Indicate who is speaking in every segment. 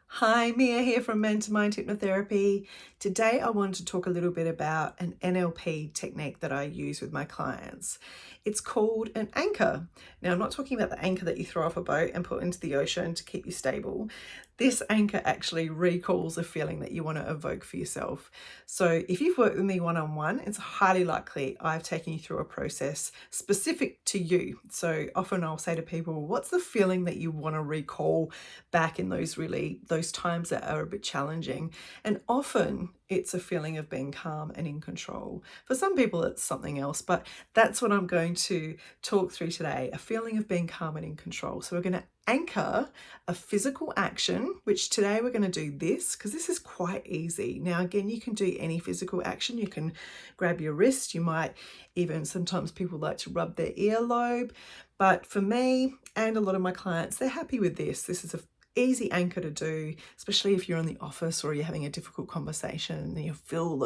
Speaker 1: Hi, Mia here from Mentor Mind Hypnotherapy. Today I wanted to talk a little bit about an NLP technique that I use with my clients. It's called an anchor. Now, I'm not talking about the anchor that you throw off a boat and put into the ocean to keep you stable. This anchor actually recalls a feeling that you want to evoke for yourself. So if you've worked with me one-on-one, it's highly likely I've taken you through a process specific to you. So often I'll say to people, what's the feeling that you want to recall back in those times that are a bit challenging? And often it's a feeling of being calm and in control. For some people it's something else, but that's what I'm going to talk through today, a feeling of being calm and in control. So we're going to anchor a physical action, which today we're going to do this because this is quite easy. Now again, you can do any physical action. You can grab your wrist, you might even, sometimes people like to rub their earlobe, but for me and a lot of my clients, they're happy with this. This is a easy anchor to do, especially if you're in the office or you're having a difficult conversation and you feel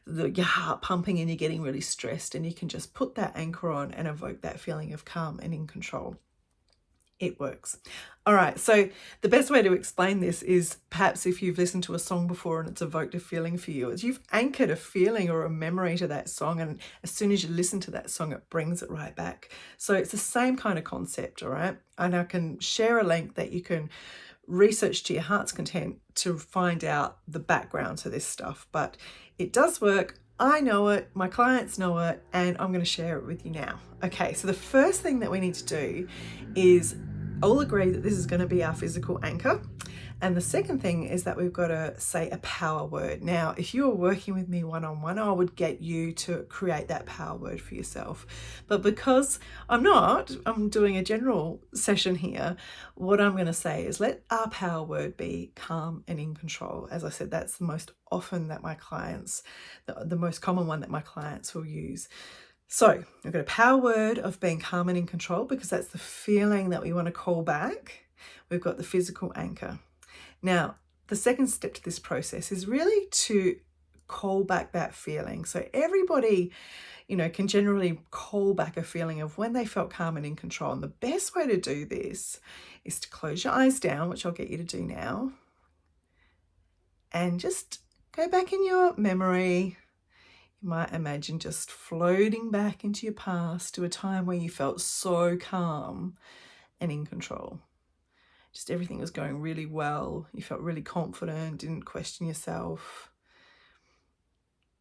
Speaker 1: your heart pumping and you're getting really stressed, and you can just put that anchor on and evoke that feeling of calm and in control. It works. All right, so the best way to explain this is perhaps if you've listened to a song before and it's evoked a feeling for you, is you've anchored a feeling or a memory to that song, and as soon as you listen to that song, it brings it right back. So it's the same kind of concept, all right? And I can share a link that you can research to your heart's content to find out the background to this stuff, but it does work. I know it, my clients know it, and I'm going to share it with you now. Okay, so the first thing that we need to do is all agree that this is going to be our physical anchor. And the second thing is that we've got to say a power word. Now, if you were working with me one-on-one, I would get you to create that power word for yourself. But because I'm doing a general session here, what I'm going to say is let our power word be calm and in control. As I said, that's the most often that my clients, the most common one that my clients will use. So we've got a power word of being calm and in control because that's the feeling that we want to call back. We've got the physical anchor. Now, the second step to this process is really to call back that feeling. So everybody, can generally call back a feeling of when they felt calm and in control. And the best way to do this is to close your eyes down, which I'll get you to do now, and just go back in your memory. You might imagine just floating back into your past to a time where you felt so calm and in control. Just everything was going really well. You felt really confident, didn't question yourself.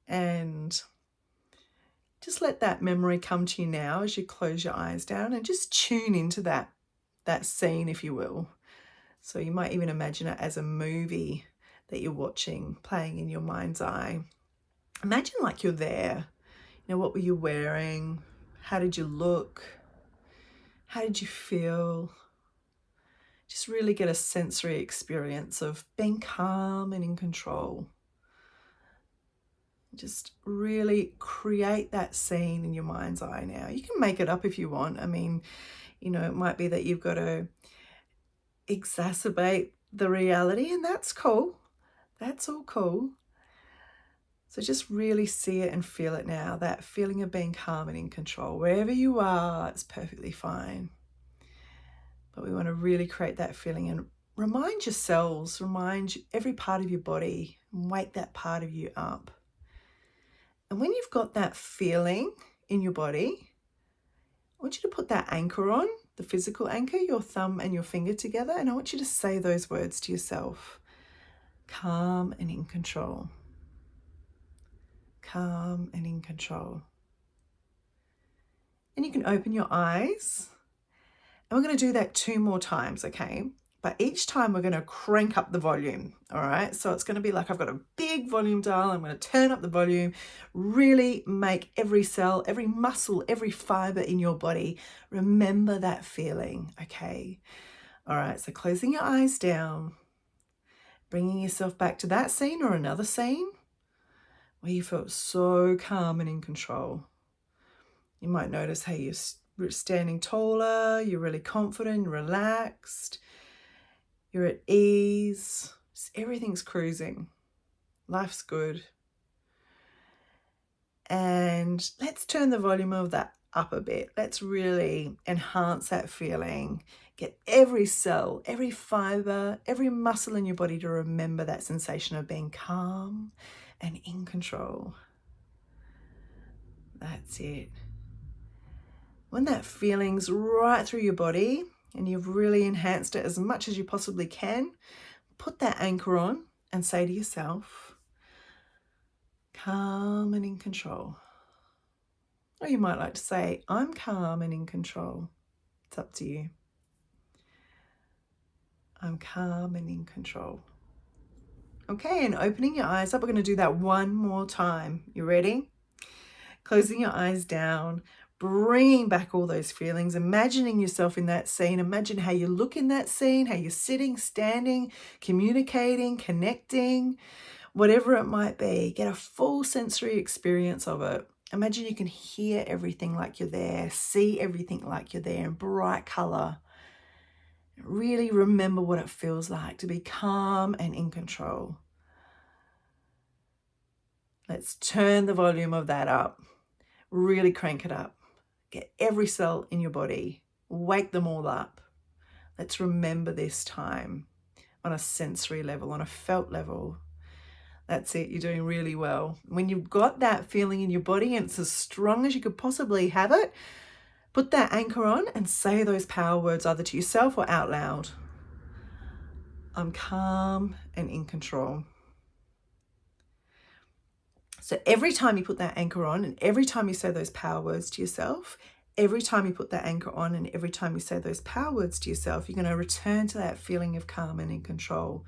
Speaker 1: And just let that memory come to you now as you close your eyes down and just tune into that scene, if you will. So you might even imagine it as a movie that you're watching, playing in your mind's eye. Imagine like you're there. What were you wearing? How did you look? How did you feel? Just really get a sensory experience of being calm and in control. Just really create that scene in your mind's eye now. You can make it up if you want. I mean, it might be that you've got to exacerbate the reality, and that's cool. That's all cool. So just really see it and feel it now, that feeling of being calm and in control. Wherever you are, it's perfectly fine. But we want to really create that feeling and remind yourselves, remind every part of your body, and wake that part of you up. And when you've got that feeling in your body, I want you to put that anchor on, the physical anchor, your thumb and your finger together, and I want you to say those words to yourself. Calm and in control. Calm and in control. And you can open your eyes. And we're going to do that 2 more times, okay? But each time we're going to crank up the volume, all right? So it's going to be like I've got a big volume dial. I'm going to turn up the volume, really make every cell, every muscle, every fiber in your body remember that feeling, okay? All right, so closing your eyes down, bringing yourself back to that scene or another scene where you felt so calm and in control. You might notice how you're standing taller, you're really confident, relaxed, you're at ease, just everything's cruising, life's good. And let's turn the volume of that up a bit. Let's really enhance that feeling, Get every cell, every fiber, every muscle in your body to remember that sensation of being calm and in control. That's it. When that feeling's right through your body and you've really enhanced it as much as you possibly can, put that anchor on and say to yourself, calm and in control. Or you might like to say, I'm calm and in control. It's up to you. I'm calm and in control. Okay, and opening your eyes up, we're going to do that one more time. You ready? Closing your eyes down, bringing back all those feelings, imagining yourself in that scene. Imagine how you look in that scene, how you're sitting, standing, communicating, connecting, whatever it might be. Get a full sensory experience of it. Imagine you can hear everything like you're there, see everything like you're there in bright color. Really remember what it feels like to be calm and in control. Let's turn the volume of that up. Really crank it up. Get every cell in your body. Wake them all up. Let's remember this time on a sensory level, on a felt level. That's it. You're doing really well. When you've got that feeling in your body and it's as strong as you could possibly have it, put that anchor on and say those power words either to yourself or out loud. I'm calm and in control. So every time you put that anchor on and every time you say those power words to yourself, every time you put that anchor on and every time you say those power words to yourself, you're going to return to that feeling of calm and in control.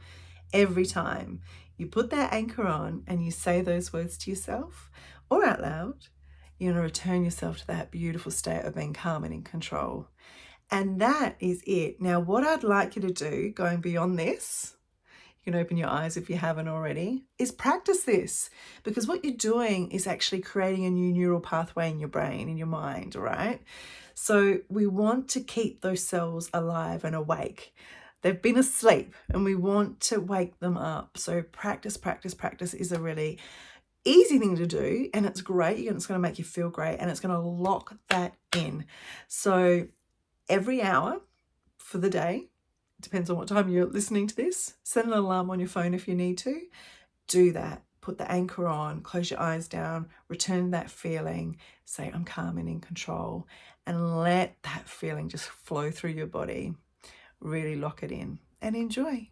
Speaker 1: Every time you put that anchor on and you say those words to yourself or out loud, you're going to return yourself to that beautiful state of being calm and in control. And that is it. Now, what I'd like you to do, going beyond this, you can open your eyes if you haven't already, is practice this, because what you're doing is actually creating a new neural pathway in your brain, in your mind, right? So we want to keep those cells alive and awake. They've been asleep and we want to wake them up. So practice is a really easy thing to do, and it's great. It's going to make you feel great and it's going to lock that in. So every hour for the day, depends on what time you're listening to this, set an alarm on your phone if you need to. Do that. Put the anchor on, close your eyes down, return that feeling, say I'm calm and in control, and let that feeling just flow through your body. Really lock it in and enjoy.